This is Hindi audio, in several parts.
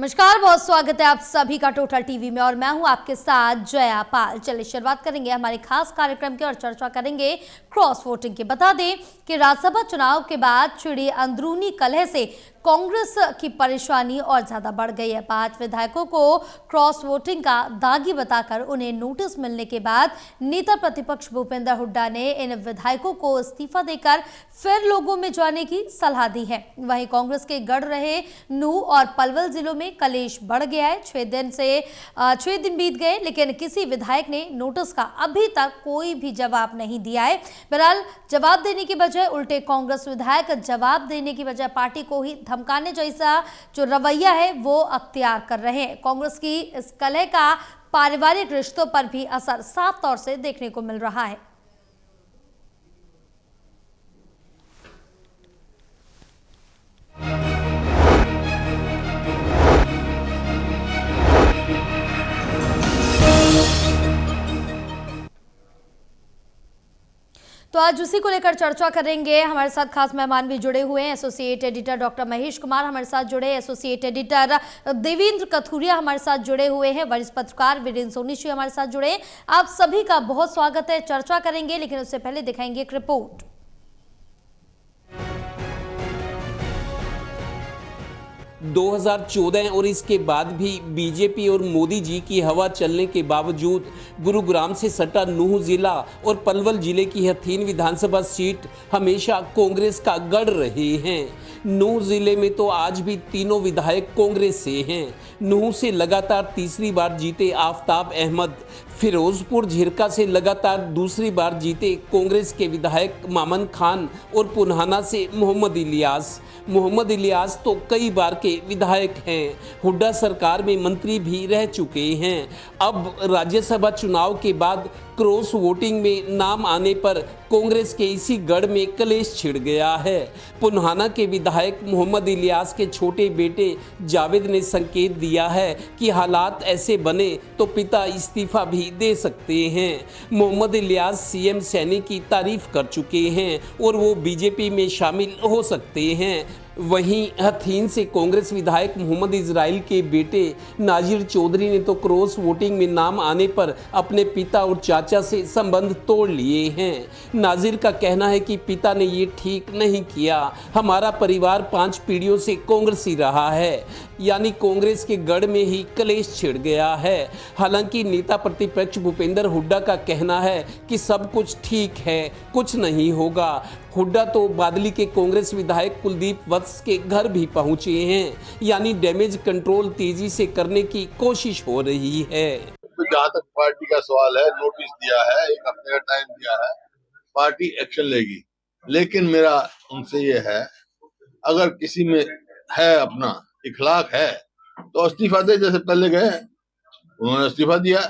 नमस्कार, बहुत स्वागत है आप सभी का टोटल टीवी में और मैं हूं आपके साथ जया पाल। चलिए शुरुआत करेंगे हमारे खास कार्यक्रम की और चर्चा करेंगे क्रॉस वोटिंग की। बता दें कि राज्यसभा चुनाव के बाद छिड़ी अंदरूनी कलह से कांग्रेस की परेशानी और ज्यादा बढ़ गई है। 5 विधायकों को क्रॉस वोटिंग का दागी बताकर उन्हें नोटिस मिलने के बाद नेता प्रतिपक्ष भूपेंद्र हुड्डा ने इन विधायकों को इस्तीफा देकर फिर लोगों में जाने की सलाह दी है। वहीं कांग्रेस के गढ़ रहे नूह और पलवल जिलों में कलेश बढ़ गया है। 6 दिन बीत गए लेकिन किसी विधायक ने नोटिस का अभी तक कोई भी जवाब नहीं दिया है। बहरहाल जवाब देने की बजाय उल्टे कांग्रेस विधायक जवाब देने की बजाय पार्टी को ही धमकाने जैसा जो रवैया है वो अख्तियार कर रहे हैं। कांग्रेस की इस कलह का पारिवारिक रिश्तों पर भी असर साफ तौर से देखने को मिल रहा है। तो आज उसी को लेकर चर्चा करेंगे। हमारे साथ खास मेहमान भी जुड़े हुए हैं। Associate editor doctor Mahesh Kumar हमारे साथ जुड़े, एसोसिएट एडिटर देवेंद्र कथुरिया हमारे साथ जुड़े हुए हैं, वरिष्ठ पत्रकार वीरेंद्र सोनीश्री हमारे साथ जुड़े। आप सभी का बहुत स्वागत है। चर्चा करेंगे लेकिन उससे पहले दिखाएंगे एक रिपोर्ट। – 2014 और इसके बाद भी बीजेपी और मोदी जी की हवा चलने के बावजूद गुरुग्राम से सटा नूह जिला और पलवल जिले की हथीन विधानसभा सीट हमेशा कांग्रेस का गढ़ रहे हैं। नूह जिले में तो आज भी तीनों विधायक कांग्रेस से हैं। नूह से लगातार तीसरी बार जीते आफताब अहमद, फिरोजपुर झिरका से लगातार दूसरी बार जीते कांग्रेस के विधायक मामन खान और पुन्हाना से मोहम्मद इलियास। मोहम्मद इलियास तो कई बार के विधायक हैं, हुड्डा सरकार में मंत्री भी रह चुके हैं। अब राज्यसभा चुनाव के बाद क्रॉस वोटिंग में नाम आने पर कांग्रेस के इसी गढ़ में कलेश छिड़ गया है। पुन्हाना के विधायक मोहम्मद इलियास के छोटे बेटे जावेद ने संकेत दिया है कि हालात ऐसे बने तो पिता इस्तीफा भी दे सकते हैं। मोहम्मद इलियास सीएम सैनी की तारीफ कर चुके हैं और वो बीजेपी में शामिल हो सकते हैं। वहीं हथीन से कांग्रेस विधायक मोहम्मद इजराइल के बेटे नाजिर चौधरी ने तो क्रॉस वोटिंग में नाम आने पर अपने पिता और चाचा से संबंध तोड़ लिए हैं। नाजिर का कहना है कि पिता ने ये ठीक नहीं किया, हमारा परिवार 5 पीढ़ियों से कांग्रेसी रहा है, यानी कांग्रेस के गढ़ में ही कलेश छिड़ गया है। हालांकि नेता प्रतिपक्ष भूपेंद्र हुड्डा का कहना है कि सब कुछ ठीक है, कुछ नहीं होगा। हुड्डा तो बादली के कांग्रेस विधायक कुलदीप वत्स के घर भी पहुंचे हैं, यानी डैमेज कंट्रोल तेजी से करने की कोशिश हो रही है। जहाँ तक पार्टी का सवाल है, नोटिस दिया है, 1 हफ्ते का टाइम दिया है, पार्टी एक्शन लेगी। लेकिन मेरा उनसे ये है, अगर किसी में है अपना इखलाक है तो इस्तीफा दे, जैसे पहले गए उन्होंने इस्तीफा दिया।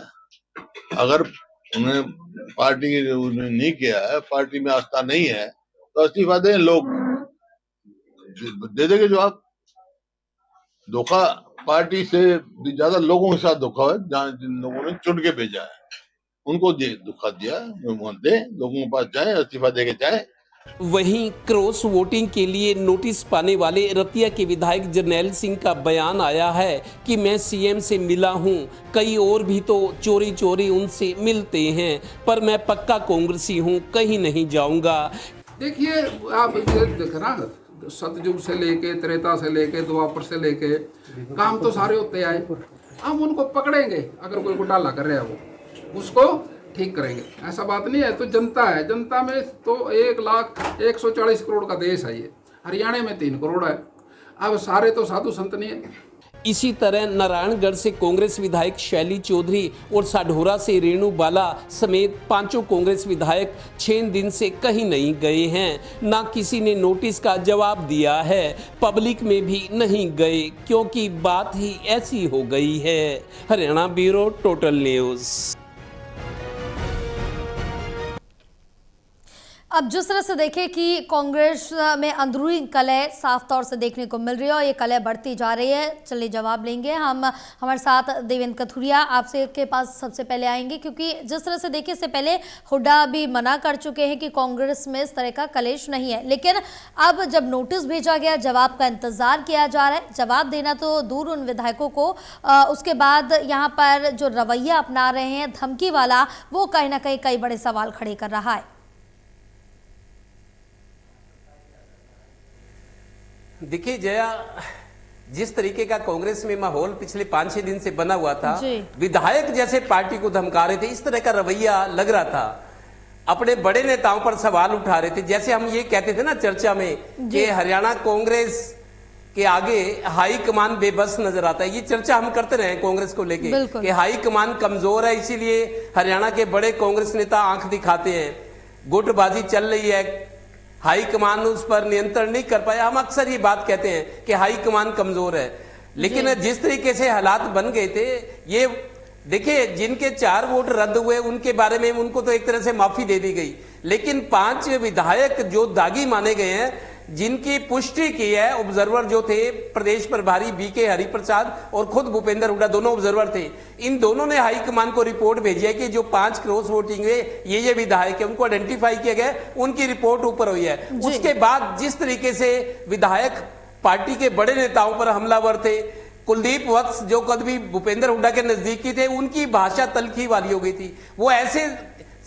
अगर उन्होंने पार्टी नहीं किया है, पार्टी में आस्था नहीं है तो इस्तीफा दें, लोग दे देंगे जवाब। धोखा पार्टी से ज्यादा लोगों के साथ धोखा है, जहाँ जिन लोगों ने चुन के भेजा है उनको धोखा दिया। दे, लोगों के पास जाए, इस्तीफा दे के जाए। वहीं क्रॉस वोटिंग के लिए नोटिस पाने वाले रतिया के विधायक जरनैल सिंह का बयान आया है कि मैं सीएम से मिला हूं, कई और भी तो चोरी चोरी उनसे मिलते हैं, पर मैं पक्का कांग्रेसी हूं, कहीं नहीं जाऊंगा। देखिए, आप ये देख ना, सतयुग से लेके त्रेता से लेके द्वापर से लेके काम तो सारे होते आए। हम उनको पकड़ेंगे, अगर कोई घोटाला कर रहा है वो उसको ठीक करेंगे, ऐसा बात नहीं है। तो जनता है, जनता में तो 1,140 करोड़ का देश है ये। हरियाणा में 3 करोड़ है। अब सारे तो साधु संत नहीं है। इसी तरह नारायणगढ़ से कांग्रेस विधायक शैली चौधरी और साढौरा से रेणु बाला समेत 5 कांग्रेस विधायक 6 दिन से कहीं नहीं गए हैं, ना किसी ने नोटिस का जवाब दिया है, पब्लिक में भी नहीं गए, क्योंकि बात ही ऐसी हो गई है। Haryana bureau total news. अब जिस तरह से देखें कि कांग्रेस में अंदरूनी कलह साफ तौर से देखने को मिल रही है और ये कलह बढ़ती जा रही है। चलिए जवाब लेंगे हम, हमारे साथ देवेंद्र कथुरिया आपसे के पास सबसे पहले आएंगे, क्योंकि जिस तरह से देखिए इससे पहले हुड्डा भी मना कर चुके हैं कि कांग्रेस में इस तरह का कलेश नहीं है, लेकिन अब जब नोटिस भेजा गया, जवाब का इंतजार किया जा रहा है। जवाब देना तो दूर उन विधायकों को, उसके बाद यहाँ पर जो रवैया अपना रहे हैं धमकी वाला, वो कहीं ना कहीं कई बड़े सवाल खड़े कर रहा है। देखिए जया, जिस तरीके का कांग्रेस में माहौल पिछले 5-6 दिन से बना हुआ था, विधायक जैसे पार्टी को धमका रहे थे, इस तरह का रवैया लग रहा था, अपने बड़े नेताओं पर सवाल उठा रहे थे। जैसे हम ये कहते थे ना चर्चा में कि हरियाणा कांग्रेस के आगे हाई कमान बेबस नजर आता है। ये चर्चा हम करते रहे कांग्रेस को लेके कि हाई कमान कमजोर है, इसीलिए हरियाणा के बड़े कांग्रेस नेता आंख दिखाते हैं, गुटबाजी चल रही है, हाई कमान उस पर नियंत्रण नहीं कर पाया। हम अक्सर ये बात कहते हैं कि हाई कमान कमजोर है, लेकिन जिस तरीके से हालात बन गए थे, ये देखिए जिनके 4 वोट रद्द हुए उनके बारे में उनको तो एक तरह से माफी दे दी गई, लेकिन 5 विधायक जो दागी माने गए हैं, जिनकी पुष्टि की है ऑब्जर्वर जो थे प्रदेश प्रभारी बीके हरिप्रसाद और खुद भूपेंद्र हुड्डा, दोनों ऑब्जर्वर थे। इन दोनों ने हाईकमान को रिपोर्ट भेजी है कि जो 5 क्रॉस वोटिंग हुए ये विधायक है, उनको आइडेंटिफाई किया गया, उनकी रिपोर्ट ऊपर हुई है। उसके बाद जिस तरीके से विधायक पार्टी के बड़े नेताओं पर हमलावर थे, कुलदीप वत्स जो कभी भूपेंद्र हुड्डा के नजदीकी थे, उनकी भाषा तलखी वाली हो गई थी। वो ऐसे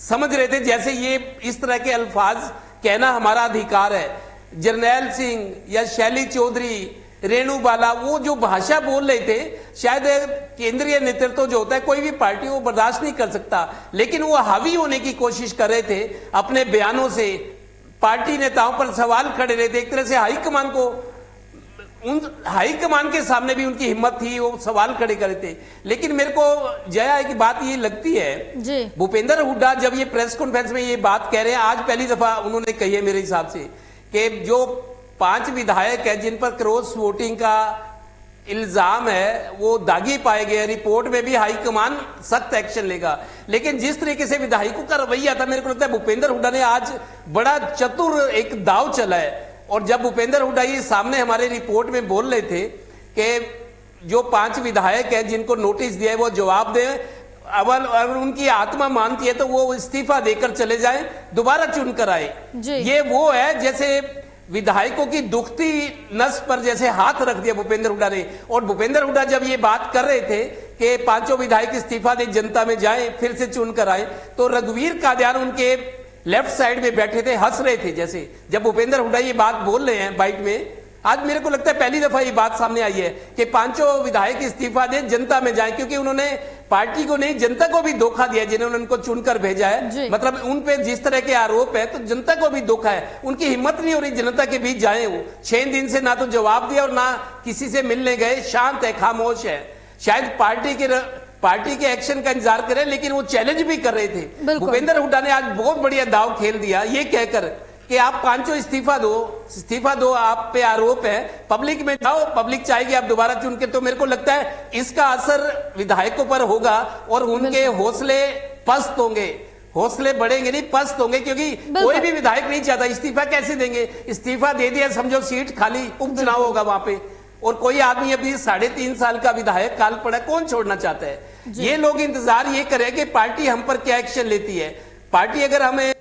समझ रहे थे जैसे ये इस तरह के अल्फाज कहना हमारा अधिकार है। जरनैल सिंह या शैली चौधरी, रेणु बाला, वो जो भाषा बोल रहे थे, शायद केंद्रीय नेतृत्व जो होता है कोई भी पार्टी वो बर्दाश्त नहीं कर सकता, लेकिन वो हावी होने की कोशिश कर रहे थे अपने बयानों से, पार्टी नेताओं पर सवाल खड़े रहे थे। एक तरह से हाईकमान को, उन हाईकमान के सामने भी उनकी हिम्मत थी, वो सवाल खड़े करे थे। लेकिन मेरे को जया की बात ये लगती है, भूपेंद्र हुड्डा जब ये प्रेस कॉन्फ्रेंस में ये बात कह रहे हैं, आज पहली दफा उन्होंने कही है मेरे हिसाब से कि जो 5 विधायक है जिन पर क्रॉस वोटिंग का इल्जाम है वो दागी पाए गए, रिपोर्ट में भी हाईकमान सख्त एक्शन लेगा। लेकिन जिस तरीके से विधायकों का रवैया था, मेरे को लगता है भूपेंद्र हुड्डा ने आज बड़ा चतुर एक दाव चला है। और जब भूपेंद्र हुड्डा ये सामने हमारे रिपोर्ट में बोल रहे थे कि जो 5 विधायक हैं जिनको नोटिस दिया है वो जवाब दें, अगर उनकी आत्मा मानती है तो वो इस्तीफा देकर चले जाएं, दोबारा चुनकर आए। ये वो है जैसे विधायकों की दुखती नस पर जैसे हाथ रख दिया भूपेंद्र हुड्डा ने। और भूपेंद्र हुड्डा जब ये बात कर रहे थे कि 5 विधायक इस्तीफा दे, जनता में जाएं, फिर से चुनकर आए, तो रघुवीर कादियान उनके लेफ्ट साइड में बैठे थे, हंस रहे थे। जैसे जब भूपेंद्र हुड्डा ये बात बोल रहे हैं बाइट में, आज मेरे को लगता है पहली दफा ये बात सामने आई है कि 5 विधायक इस्तीफा दें, जनता में जाएं, क्योंकि उन्होंने पार्टी को नहीं जनता को भी धोखा दिया जिन्होंने उनको चुनकर भेजा है। मतलब उन पे जिस तरह के आरोप है तो जनता को भी धोखा है, उनकी हिम्मत नहीं हो रही जनता के बीच जाए। वो 6 दिन से ना तो जवाब दिया और ना किसी से मिलने गए, शांत है, खामोश है। शायद पार्टी के एक्शन का इंतजार करें, लेकिन वो चैलेंज भी कर रहे थे। भूपेंद्र हुड्डा ने आज बहुत बढ़िया दाव खेल दिया ये कहकर कि आप 5 इस्तीफा दो, आप पे आरोप है, पब्लिक में जाओ, पब्लिक चाहेगी आप दोबारा चुन के। तो मेरे को लगता है इसका असर विधायकों पर होगा और उनके हौसले पस्त होंगे, हौसले बढ़ेंगे नहीं पस्त होंगे, क्योंकि कोई भी विधायक नहीं चाहता इस्तीफा। कैसे देंगे? इस्तीफा दे दिया समझो सीट खाली, उपचुनाव होगा वहां पे, और कोई आदमी अभी 3.5 साल का विधायक काल पड़ा, कौन छोड़ना चाहता है? ये लोग इंतजार ये करें कि पार्टी हम पर क्या एक्शन लेती है। पार्टी अगर हमें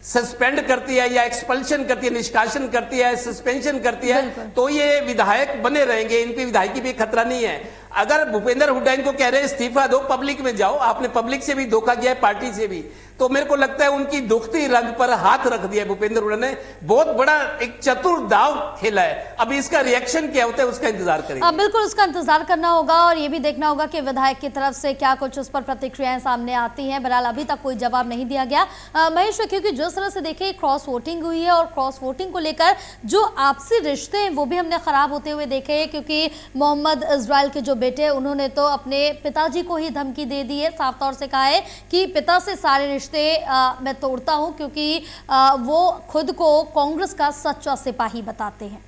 सस्पेंड करती है या एक्सपल्शन करती है, निष्कासन करती है, सस्पेंशन करती है, तो ये विधायक बने रहेंगे, इन पे विधायकी भी खतरा नहीं है। अगर भूपेंद्र हुड्डा इनको कह रहे हैं इस्तीफा दो, पब्लिक में जाओ, आपने पब्लिक से भी धोखा किया है, पार्टी से भी, तो मेरे को लगता है उनकी दुखती रंग पर हाथ रख दिया भूपेंद्र हुड्डा ने। बहुत बड़ा एक चतुर दाव खेला है। अब इसका रिएक्शन क्या होता है उसका इंतजार करेंगे। बिल्कुल उसका इंतजार करना होगा और ये भी देखना होगा कि विधायक की तरफ से क्या कुछ उस पर प्रतिक्रियाएं सामने आती हैं। बहरहाल अभी तक कोई जवाब नहीं दिया गया महेश, क्योंकि जिस तरह से देखिए क्रॉस वोटिंग हुई है और क्रॉस वोटिंग को लेकर जो आपसी रिश्ते हैं वो भी हमने खराब होते हुए देखे हैं, क्योंकि मोहम्मद इजराइल के जो बेटे उन्होंने तो अपने पिताजी को ही धमकी दे दी है, साफ तौर से कहा है कि पिता से सारे रिश्ते मैं तोड़ता हूं, क्योंकि वो खुद को कांग्रेस का सच्चा सिपाही बताते हैं।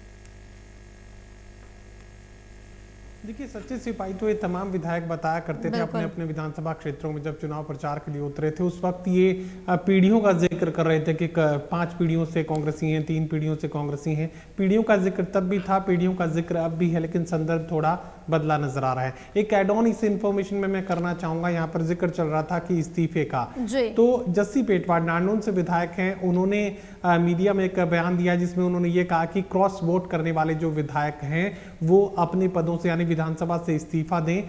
देखिए, सच्चे सिपाही तो ये तमाम विधायक बताया करते थे अपने अपने विधानसभा क्षेत्रों में जब चुनाव प्रचार के लिए उतरे थे। उस वक्त ये पीढ़ियों का जिक्र कर रहे थे कि 5 पीढ़ियों से कांग्रेसी हैं, 3 पीढ़ियों से कांग्रेसी हैं। पीढ़ियों का जिक्र तब भी था, पीढ़ियों का जिक्र अब भी है, लेकिन संदर्भ थोड़ा बदला नजर आ रहा है। एक एड ऑन इस इन्फॉर्मेशन में मैं करना चाहूंगा, यहाँ पर जिक्र चल रहा था कि इस्तीफे का, तो जस्सी पेटवाड नारनौल से विधायक हैं, उन्होंने मीडिया में एक बयान दिया जिसमें उन्होंने ये कहा कि क्रॉस वोट करने वाले जो विधायक हैं वो अपने पदों से यानी विधानसभा से इस्तीफा दें,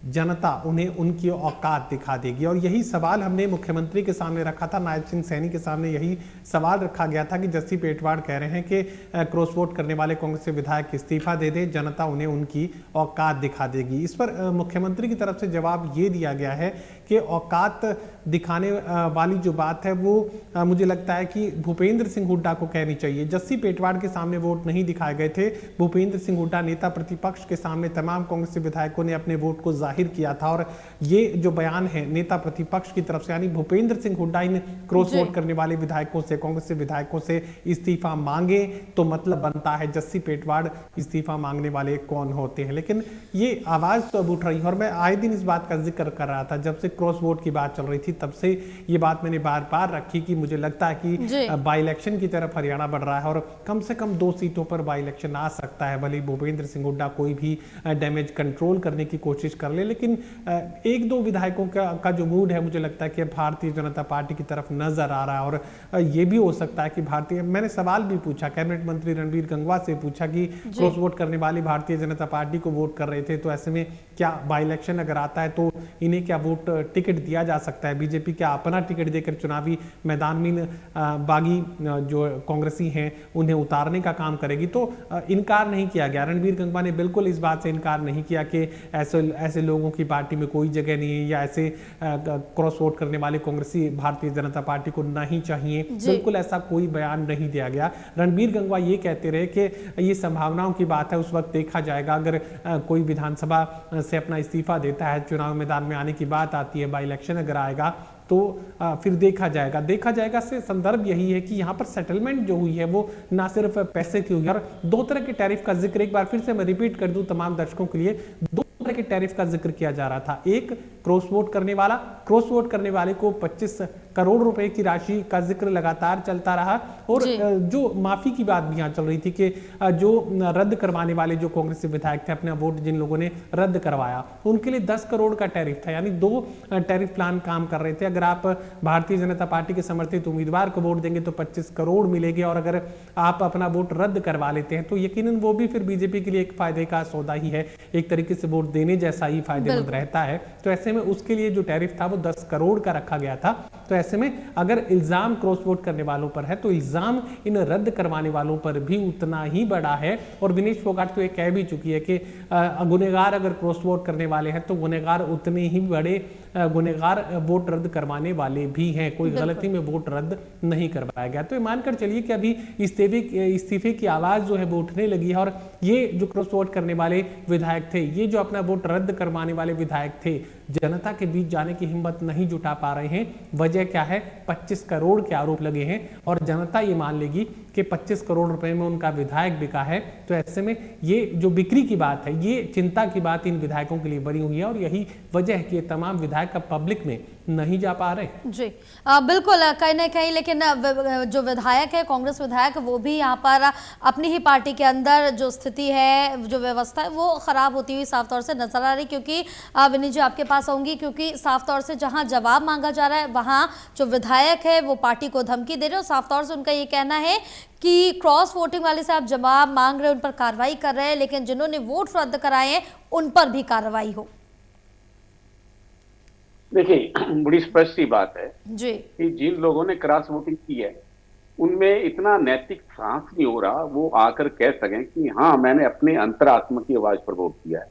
जनता उन्हें उनकी औकात दिखा देगी। और यही सवाल हमने मुख्यमंत्री के सामने रखा था, नायब सिंह सैनी के सामने यही सवाल रखा गया था कि जस्सी पेटवाड कह रहे हैं कि क्रॉस वोट करने वाले कांग्रेस के विधायक इस्तीफा दे दें, जनता उन्हें उनकी औकात दिखा देगी। इस पर मुख्यमंत्री की तरफ से जवाब ये दिया गया है कि औकात दिखाने वाली जो बात है वो मुझे लगता है कि भूपेंद्र सिंह हुड्डा को कहनी चाहिए। जस्सी पेटवाड के सामने वोट नहीं दिखाए गए थे, भूपेंद्र सिंह हुड्डा नेता प्रतिपक्ष के सामने तमाम कांग्रेसी विधायकों ने अपने वोट को जाहिर किया था। और ये जो बयान है नेता प्रतिपक्ष की तरफ से यानी भूपेंद्र सिंह हुड्डा इन क्रॉस वोट करने वाले विधायकों से, कांग्रेस से विधायकों से इस्तीफा मांगे तो मतलब बनता है जस्सी पेटवाड इस्तीफा मांगने वाले कौन होते हैं। लेकिन ये आवाज तो अब उठ रही है और मैं आए दिन इस बात का जिक्र कर रहा था जब से क्रॉस वोट की बात चल रही थी, तब से ये बात मैंने बार बार रखी कि मुझे लगता है कि बाई इलेक्शन की तरफ हरियाणा बढ़ रहा है और कम से कम 2 सीटों पर बाई इलेक्शन आ सकता है। भले भूपेंद्र सिंह हुड्डा कोई भी डैमेज कंट्रोल करने की कोशिश कर ले, लेकिन 1-2 विधायकों का जो मूड है मुझे लगता है कि भारतीय जनता पार्टी की तरफ नजर आ रहा है। और ये भी हो सकता है कि मैंने सवाल भी पूछा, कैबिनेट मंत्री रणबीर गंगवा से पूछा कि क्रॉस वोट करने वाली भारतीय जनता पार्टी को वोट कर रहे थे, तो ऐसे में क्या बाई इलेक्शन अगर आता है तो इन्हें क्या वोट टिकट दिया जा सकता है? बीजेपी क्या अपना टिकट देकर चुनावी मैदान में बागी जो कांग्रेसी हैं उन्हें उतारने का काम करेगी? तो इनकार नहीं किया गया। रणबीर गंगवा ने बिल्कुल इस बात से इनकार नहीं किया कि ऐसे लोगों की पार्टी में कोई जगह नहीं है या ऐसे क्रॉस वोट करने वाले कांग्रेसी भारतीय जनता पार्टी को नहीं चाहिए। बिल्कुल ऐसा कोई बयान नहीं दिया गया। रणबीर गंगवा ये कहते रहे कि ये संभावनाओं की बात है, उस वक्त देखा जाएगा। अगर कोई विधानसभा से अपना इस्तीफा देता है, चुनाव मैदान में आने की बात आती है, बाई इलेक्शन अगर आएगा तो फिर देखा जाएगा से संदर्भ यही है कि यहाँ पर सेटलमेंट जो हुई है वो ना सिर्फ पैसे की हुई है। और 2 तरह के टैरिफ का जिक्र एक बार फिर से मैं रिपीट कर दूं तमाम दर्शकों के लिए, 2 तरह के टैरिफ का जिक्र किया जा रहा था। एक क्रॉस वोट करने वाले को 25 करोड़ रुपए की राशि का जिक्र लगातार चलता रहा। और जो माफी की बात भी यहाँ चल रही थी कि जो रद्द करवाने वाले जो कांग्रेसी विधायक थे, अपना वोट जिन लोगों ने रद्द करवाया उनके लिए 10 करोड़ का टैरिफ था, यानी 2 टैरिफ प्लान काम कर रहे थे। अगर आप भारतीय जनता पार्टी के समर्थित उम्मीदवार को वोट देंगे तो 25 करोड़ मिलेंगे, और अगर आप अपना वोट रद्द करवा लेते हैं तो यकीनन वो भी फिर बीजेपी के लिए एक फायदे का सौदा ही है, एक तरीके से वोट देने जैसा ही फायदेमंद रहता है। तो ऐसे में उसके लिए जो टैरिफ था वो 10 करोड़ का रखा गया था। तो ऐसे में अगर इल्जाम क्रॉस वोट करने वालों पर है तो इल्जाम इन रद्द करवाने वालों पर भी उतना ही बड़ा है। और विनेश फोगाट तो ये कह भी चुकी है कि गुनहगार अगर क्रॉस वोट करने वाले हैं तो गुनहगार उतने ही बड़े गुनहगार वोट रद्द करवाने वाले भी हैं, कोई गलती में वोट रद्द नहीं करवाया गया। तो मानकर चलिए कि अभी इस्तीफे की आवाज जो है वो उठने लगी है। और ये जो क्रॉस वोट करने वाले विधायक थे, ये जो अपना वोट रद्द करवाने वाले विधायक थे, जनता के बीच जाने की हिम्मत नहीं जुटा पा रहे हैं। वजह क्या है? 25 करोड़ के आरोप लगे हैं और जनता ये मान लेगी कि 25 करोड़ रुपए में उनका विधायक बिका है। तो ऐसे में ये जो बिक्री की बात है, ये चिंता की बात इन विधायकों के लिए बनी हुई है और यही वजह है कि ये तमाम विधायक अब पब्लिक में नहीं जा पा रहे। जी बिल्कुल, कहीं ना कहीं लेकिन जो विधायक है, कांग्रेस विधायक, वो भी यहाँ पर अपनी ही पार्टी के अंदर जो स्थिति है, जो व्यवस्था है, वो खराब होती हुई साफ तौर से नजर आ रही। क्योंकि विनीत जी आपके पास आऊंगी, क्योंकि साफ तौर से जहां जवाब मांगा जा रहा है वहां जो विधायक है वो पार्टी को धमकी दे रहे हैं। साफ तौर से उनका ये कहना है कि क्रॉस वोटिंग वाले से आप जवाब मांग रहे हैं, उन पर कार्रवाई कर रहे हैं, लेकिन जिन्होंने वोट रद्द कराए हैं उन पर भी कार्रवाई हो। देखिए, बड़ी स्पष्ट सी बात है जी कि जिन लोगों ने क्रॉस वोटिंग की है उनमें इतना नैतिक साहस नहीं हो रहा वो आकर कह सकें कि हाँ, मैंने अपने अंतरात्मा की आवाज पर वोट किया है।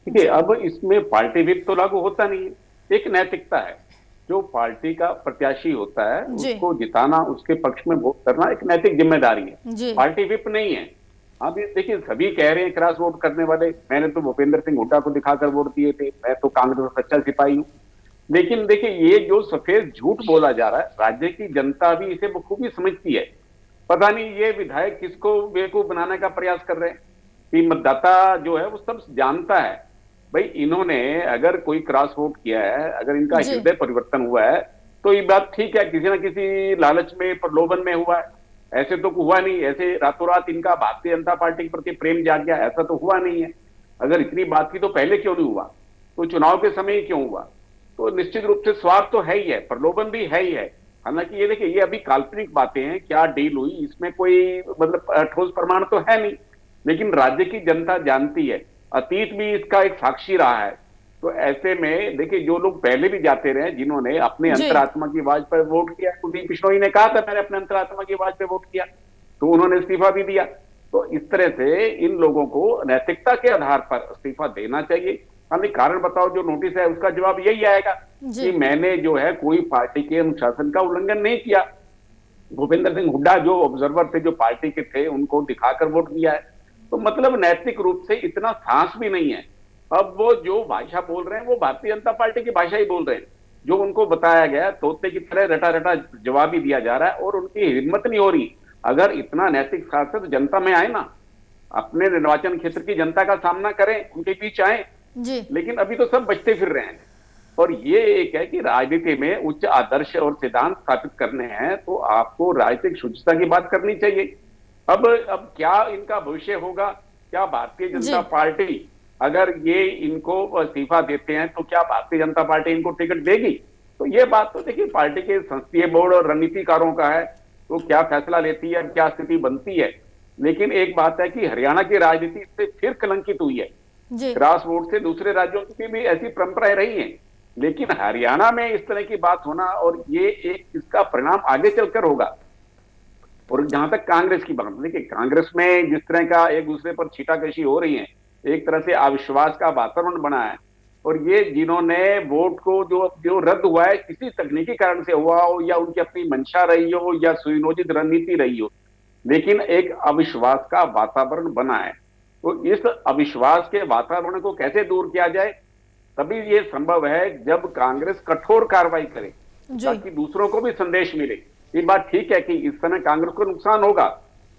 ठीक है, अब इसमें पार्टी विप तो लागू होता नहीं है, एक नैतिकता है। जो पार्टी का प्रत्याशी होता है उसको जिताना, उसके पक्ष में वोट करना एक नैतिक जिम्मेदारी है, पार्टी विप नहीं है। अब देखिए, सभी कह रहे हैं क्रॉस वोट करने वाले, मैंने तो भूपेंद्र सिंह हुड्डा को दिखाकर वोट दिए थे, मैं तो कांग्रेस का सच्चा सिपाही हूँ। लेकिन देखिए, ये जो सफेद झूठ बोला जा रहा है, राज्य की जनता भी इसे बखूबी समझती है। पता नहीं ये विधायक किसको बेवकूफ बनाने का प्रयास कर रहे हैं कि मतदाता जो है वो सब जानता है भाई इन्होंने अगर कोई क्रॉस वोट किया है, अगर इनका जी। हृदय परिवर्तन हुआ है तो ये बात ठीक है, किसी ना किसी लालच में, प्रलोभन में हुआ है। ऐसे तो हुआ नहीं, ऐसे रातों रात इनका भारतीय जनता पार्टी के प्रति प्रेम जाग गया, ऐसा तो हुआ नहीं है। अगर इतनी बात की तो पहले क्यों नहीं हुआ, तो चुनाव के समय ही क्यों हुआ? तो निश्चित रूप से स्वार्थ तो है ही है, प्रलोभन भी है ही है। हालांकि ये देखिए, ये अभी काल्पनिक बातें हैं, क्या डील हुई इसमें कोई मतलब ठोस प्रमाण तो है नहीं, लेकिन राज्य की जनता जानती है, अतीत भी इसका एक साक्षी रहा है। तो ऐसे में देखिए, जो लोग पहले भी जाते रहे, जिन्होंने अपने जी। अंतरात्मा की आवाज पर वोट किया, कुलदीप बिश्नोई ने कहा था मैंने अपने अंतरात्मा की आवाज पर वोट किया, तो उन्होंने इस्तीफा भी दिया। तो इस तरह से इन लोगों को नैतिकता के आधार पर इस्तीफा देना चाहिए। हमें कारण बताओ, जो नोटिस है उसका जवाब यही आएगा जी। कि मैंने जो है कोई पार्टी के अनुशासन का उल्लंघन नहीं किया। भूपेंद्र सिंह हुड्डा जो ऑब्जर्वर थे, जो पार्टी के थे, उनको दिखाकर वोट दिया है। तो मतलब नैतिक रूप से इतना साहस भी नहीं है। अब वो जो भाषा बोल रहे हैं वो भारतीय जनता पार्टी की भाषा ही बोल रहे हैं, जो उनको बताया गया तोते की तरह रटा रटा जवाब ही दिया जा रहा है, और उनकी हिम्मत नहीं हो रही। अगर इतना नैतिक साहस है तो जनता में आए ना, अपने निर्वाचन क्षेत्र की जनता का सामना करें, उनके बीच आए। जी। लेकिन अभी तो सब बचते फिर रहे हैं। और ये एक है कि राजनीति में उच्च आदर्श और सिद्धांत स्थापित करने हैं तो आपको राजनीतिक शुचिता की बात करनी चाहिए। अब क्या इनका भविष्य होगा? क्या भारतीय जनता जी। पार्टी, अगर ये इनको इस्तीफा देते हैं तो क्या भारतीय जनता पार्टी इनको टिकट देगी? तो ये बात तो देखिए पार्टी के संसदीय बोर्ड और रणनीतिकारों का है, तो क्या फैसला लेती है, क्या स्थिति बनती है। लेकिन एक बात है कि हरियाणा की राजनीति से फिर कलंकित हुई है। जी। क्रॉस वोट से दूसरे राज्यों की भी ऐसी परंपराएं रही हैं, लेकिन हरियाणा में इस तरह की बात होना, और ये एक इसका परिणाम आगे चलकर होगा। और जहां तक कांग्रेस की बात, देखिए कांग्रेस में जिस तरह का एक दूसरे पर छीटाकशी हो रही है, एक तरह से अविश्वास का वातावरण बना है, और ये जिन्होंने वोट को जो रद्द हुआ है किसी तकनीकी कारण से हुआ हो, या उनकी अपनी मंशा रही हो, या सुनियोजित रणनीति रही हो, लेकिन एक अविश्वास का वातावरण बना है। तो इस अविश्वास के वातावरण को कैसे दूर किया जाए, तभी ये संभव है जब कांग्रेस कठोर कार्रवाई करे, ताकि दूसरों को भी संदेश मिले। ये बात ठीक है कि इस समय कांग्रेस को नुकसान होगा,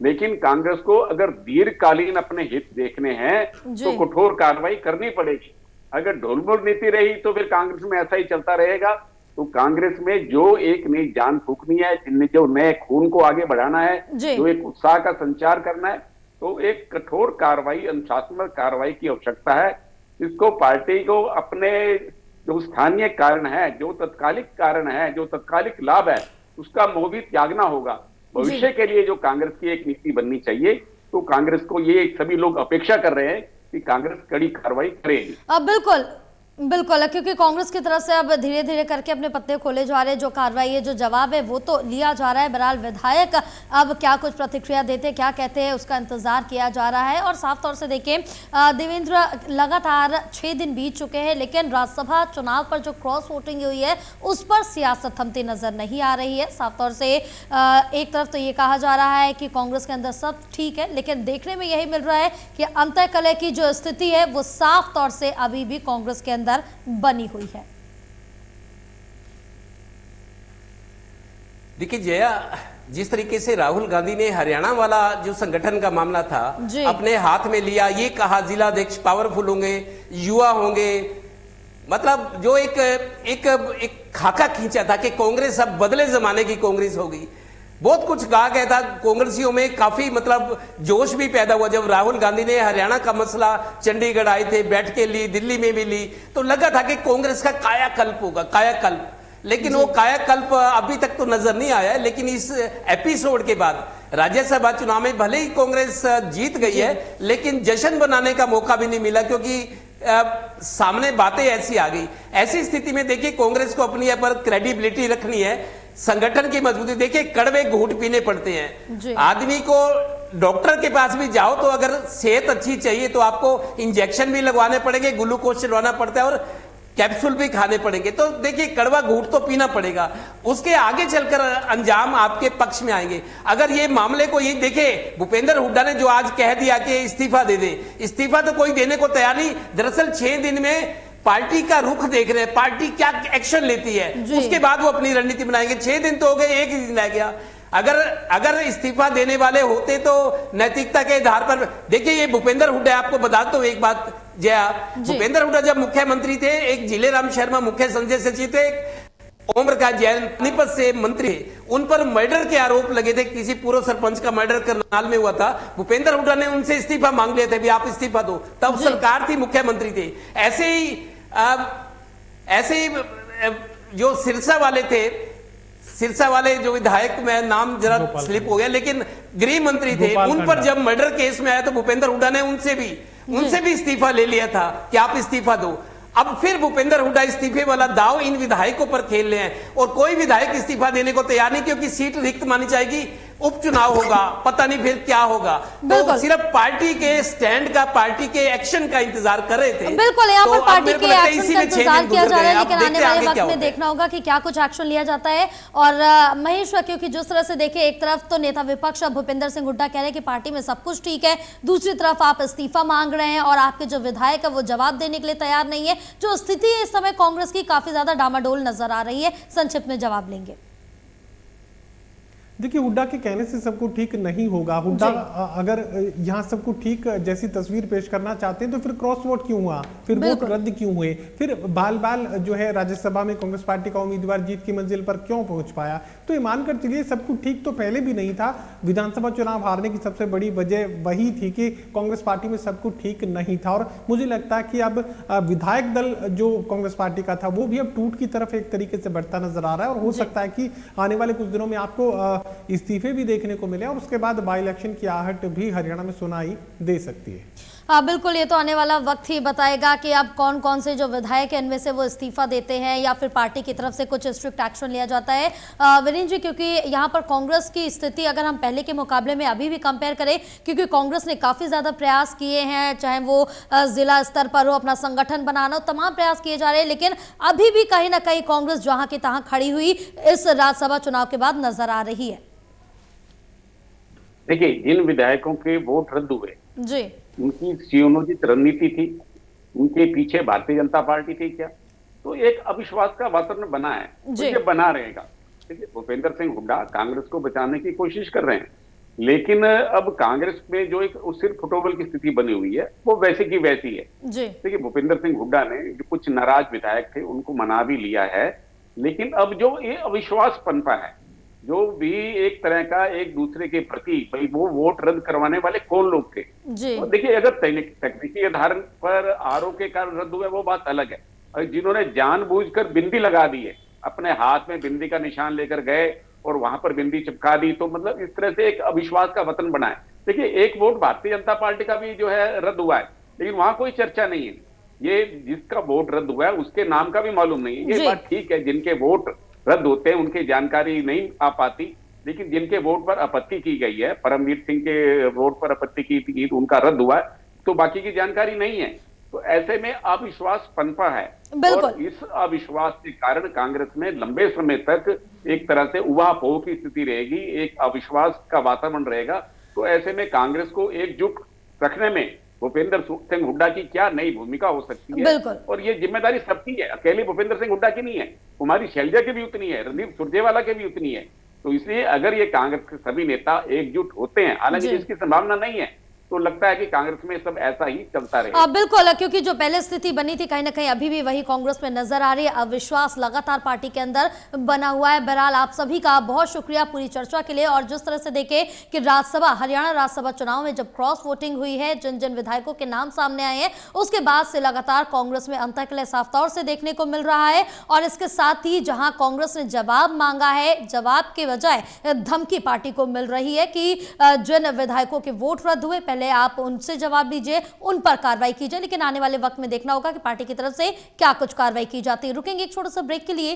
लेकिन कांग्रेस को अगर दीर्घकालीन अपने हित देखने हैं तो कठोर कार्रवाई करनी पड़ेगी। अगर ढोलमोल नीति रही तो फिर कांग्रेस में ऐसा ही चलता रहेगा। तो कांग्रेस में जो एक नई जान फूकनी है, जो नए खून को आगे बढ़ाना है, जो एक उत्साह का संचार करना है, तो एक कठोर कार्रवाई, अनुशासनात्मक कार्रवाई की आवश्यकता है। इसको पार्टी को अपने जो स्थानीय कारण है, जो तत्कालिक कारण है, जो तत्कालिक लाभ है, उसका मोह भी त्यागना होगा। भविष्य के लिए जो कांग्रेस की एक नीति बननी चाहिए, तो कांग्रेस को ये सभी लोग अपेक्षा कर रहे हैं कि कांग्रेस कड़ी कार्रवाई करेगी। बिल्कुल बिल्कुल, क्योंकि कांग्रेस की तरफ से अब धीरे धीरे करके अपने पत्ते खोले जा रहे हैं। जो कार्रवाई है, जो जवाब है, वो तो लिया जा रहा है। बहरहाल विधायक अब क्या कुछ प्रतिक्रिया देते, क्या कहते हैं, उसका इंतजार किया जा रहा है। और साफ तौर से देखें देवेंद्र, लगातार 6 दिन बीत चुके हैं, लेकिन राज्यसभा चुनाव पर जो क्रॉस वोटिंग हुई है उस पर सियासत थमती नजर नहीं आ रही है। साफ तौर से एक तरफ तो ये कहा जा रहा है कि कांग्रेस के अंदर सब ठीक है, लेकिन देखने में यही मिल रहा है कि अंतःकलह की जो स्थिति है वो साफ तौर से अभी भी कांग्रेस के अंदर बनी हुई है। देखिए जया, जिस तरीके से राहुल गांधी ने हरियाणा वाला जो संगठन का मामला था अपने हाथ में लिया, ये कहा जिला अध्यक्ष पावरफुल होंगे, युवा होंगे, मतलब जो एक खाका खींचा था कि कांग्रेस अब बदले जमाने की कांग्रेस होगी। बहुत कुछ कहा गया था, कांग्रेसियों में काफी मतलब जोश भी पैदा हुआ जब राहुल गांधी ने हरियाणा का मसला, चंडीगढ़ आए थे, बैठकें ली, दिल्ली में भी ली, तो लगा था कि कांग्रेस का कायाकल्प होगा, कायाकल्प। लेकिन वो कायाकल्प अभी तक तो नजर नहीं आया है। लेकिन इस एपिसोड के बाद राज्यसभा चुनाव में भले ही कांग्रेस जीत गई है, लेकिन जश्न बनाने का मौका भी नहीं मिला, क्योंकि सामने बातें ऐसी आ गई। ऐसी स्थिति में देखिए कांग्रेस को अपनी पर क्रेडिबिलिटी रखनी है, संगठन की मजबूती। देखिए कड़वे घूंट पीने पड़ते हैं आदमी को। डॉक्टर के पास भी जाओ तो अगर सेहत अच्छी चाहिए तो आपको इंजेक्शन भी लगवाने पड़ेंगे, ग्लूकोज चलवाना पड़ता है और कैप्सूल भी खाने पड़ेंगे। तो देखिए कड़वा घूंट तो पीना पड़ेगा, उसके आगे चलकर अंजाम आपके पक्ष में आएंगे। अगर ये मामले को ये देखे, भूपेंद्र हुड्डा ने जो आज कह दिया कि इस्तीफा दे दे, इस्तीफा तो कोई देने को तैयार नहीं। दरअसल 6 दिन में पार्टी का रुख देख रहे हैं, पार्टी क्या एक्शन लेती है, उसके बाद वो अपनी रणनीति बनाएंगे। 6 दिन तो हो गए, 1 ही दिन रह गया। अगर इस्तीफा देने वाले होते तो नैतिकता के आधार पर, देखिए ये भूपेंद्र हुड्डा, आपको बताता हूं एक बात जया, भूपेंद्र हुड्डा जब मुख्यमंत्री थे, एक जिलेराम शर्मा मुख्य संजय सचिव थे, ओम प्रकाश जैन पानीपत से मंत्री, उन पर मर्डर के आरोप लगे थे, किसी पूर्व सरपंच का मर्डर करनाल में हुआ था। भूपेंद्र हुड्डा ने उनसे इस्तीफा मांग लिया था, भी आप इस्तीफा दो, तब सरकार थी, मुख्यमंत्री थे। ऐसे ही जो सिरसा वाले जो विधायक, मैं नाम जरा स्लिप हो गया, लेकिन गृह मंत्री थे, उन पर जब मर्डर केस में आया तो भूपेंद्र हुड्डा ने उनसे भी इस्तीफा ले लिया था कि आप इस्तीफा दो। अब फिर भूपेंद्र हुड्डा इस्तीफे वाला दाव इन विधायकों पर खेल रहे हैं, और कोई विधायक इस्तीफा देने को तैयार नहीं, क्योंकि सीट रिक्त मानी जाएगी, उपचुनाव होगा, पता नहीं फिर क्या होगा। तो सिर्फ पार्टी के स्टैंड का, पार्टी के एक्शन का इंतजार कर रहे थे। बिल्कुल, यहाँ पर पार्टी के एक्शन का इंतजार किया जा रहा है, लेकिन आने वाले वक्त में देखना होगा कि क्या कुछ एक्शन लिया जाता है। और महेश, क्योंकि जिस तरह से देखिए, एक तरफ तो नेता विपक्ष भूपेंद्र सिंह हुड्डा कह रहे हैं कि पार्टी में सब कुछ ठीक है, दूसरी तरफ आप इस्तीफा मांग रहे हैं, और आपके जो विधायक है वो जवाब देने के लिए तैयार नहीं है। जो स्थिति है इस समय कांग्रेस की, काफी ज्यादा डामाडोल नजर आ रही है। संक्षिप्त में जवाब लेंगे। देखिए, हुड्डा के कहने से सब कुछ ठीक नहीं होगा। हुड्डा अगर यहाँ सब कुछ ठीक जैसी तस्वीर पेश करना चाहते हैं तो फिर क्रॉस वोट क्यों हुआ, फिर वोट रद्द क्यों हुए, फिर बाल बाल जो है राज्यसभा में कांग्रेस पार्टी का उम्मीदवार जीत की मंजिल पर क्यों पहुंच पाया। तो ये मानकर चलिए सब कुछ ठीक तो पहले भी नहीं था। विधानसभा चुनाव हारने की सबसे बड़ी वजह वही थी कि कांग्रेस पार्टी में सब कुछ ठीक नहीं था। और मुझे लगता है कि अब विधायक दल जो कांग्रेस पार्टी का था वो भी अब टूट की तरफ एक तरीके से बढ़ता नजर आ रहा है, और हो सकता है कि आने वाले कुछ दिनों में आपको इस्तीफे भी देखने को मिले, और उसके बाद बाई इलेक्शन की आहट भी हरियाणा में सुनाई दे सकती है। हाँ बिल्कुल, ये तो आने वाला वक्त ही बताएगा कि अब कौन कौन से जो विधायक हैं इनमें से वो इस्तीफा देते हैं या फिर पार्टी की तरफ से कुछ स्ट्रिक्ट एक्शन लिया जाता है। वीरेंद्र जी, क्योंकि यहाँ पर कांग्रेस की स्थिति अगर हम पहले के मुकाबले में अभी भी कंपेयर करें, क्योंकि कांग्रेस ने काफ़ी ज़्यादा प्रयास किए हैं, चाहे वो जिला स्तर पर हो, अपना संगठन बनाना हो, तमाम प्रयास किए जा रहे हैं, लेकिन अभी भी कहीं ना कहीं कांग्रेस जहाँ की तहाँ खड़ी हुई इस राज्यसभा चुनाव के बाद नजर आ रही है। देखिए, जिन विधायकों के वोट रद्द हुए जी, उनकी सुनियोजित रणनीति थी, उनके पीछे भारतीय जनता पार्टी थी क्या, तो एक अविश्वास का वातावरण बना है, तो ये बना रहेगा। देखिए, भूपेंद्र सिंह हुड्डा कांग्रेस को बचाने की कोशिश कर रहे हैं, लेकिन अब कांग्रेस में जो एक सिर फुटोबल की स्थिति बनी हुई है वो वैसी की वैसी है। देखिए, भूपेंद्र सिंह हुड्डा ने जो कुछ नाराज विधायक थे उनको मना भी लिया है, लेकिन अब जो ये अविश्वास पनपा है, जो भी एक तरह का एक दूसरे के प्रति, भाई वो वोट रद्द करवाने वाले कौन लोग थे। तो देखिए, अगर तकनीकी आधार पर आरोप के कारण रद्द हुए वो बात अलग है, और जिन्होंने जानबूझकर बिंदी लगा दी है, अपने हाथ में बिंदी का निशान लेकर गए और वहां पर बिंदी चिपका दी, तो मतलब इस तरह से एक अविश्वास का वतन बना है। देखिए, एक वोट भारतीय जनता पार्टी का भी जो है रद्द हुआ है, लेकिन वहां कोई चर्चा नहीं है। ये जिसका वोट रद्द हुआ है उसके नाम का भी मालूम नहीं है। ये बात ठीक है, जिनके वोट रद्द होते हैं उनकी जानकारी नहीं आ पाती, लेकिन जिनके वोट पर आपत्ति की गई है, परमवीर सिंह के वोट पर आपत्ति की थी, उनका रद्द हुआ है, तो बाकी की जानकारी नहीं है। तो ऐसे में अविश्वास पनपा है, और इस अविश्वास के कारण कांग्रेस में लंबे समय तक एक तरह से उहापोह की स्थिति रहेगी, एक अविश्वास का वातावरण रहेगा। तो ऐसे में कांग्रेस को एकजुट रखने में भूपेंद्र सिंह हुड्डा की क्या नई भूमिका हो सकती है, और ये जिम्मेदारी सबकी है, अकेले भूपेंद्र सिंह हुड्डा की नहीं है, कुमारी शैलजा की भी उतनी है, रणदीप सुरजेवाला की भी उतनी है। तो इसलिए अगर ये कांग्रेस के सभी नेता एकजुट होते हैं, हालांकि इसकी संभावना नहीं है, तो लगता है कि कांग्रेस में सब ऐसा ही चलता रहेगा। बिल्कुल, क्योंकि जो पहले स्थिति बनी थी कहीं ना कहीं अभी भी वही कांग्रेस में नजर आ रही है, अविश्वास लगातार पार्टी के अंदर बना हुआ है। बहरहाल आप सभी का बहुत शुक्रिया पूरी चर्चा के लिए। और जिस तरह से देखे कि हरियाणा राज्यसभा चुनाव में जब क्रॉस वोटिंग हुई है, जिन जिन विधायकों के नाम सामने आए हैं, उसके बाद से लगातार कांग्रेस में अंतःकलह साफ तौर से देखने को मिल रहा है। और इसके साथ ही जहां कांग्रेस ने जवाब मांगा है, जवाब के बजाय धमकी पार्टी को मिल रही है कि जिन विधायकों के वोट रद्द हुए, पहले आप उनसे जवाब दीजिए, उन पर कार्रवाई कीजिए। लेकिन आने वाले वक्त में देखना होगा कि पार्टी की तरफ से क्या कुछ कार्रवाई की जाती है। रुकेंगे एक छोटा सा ब्रेक के लिए।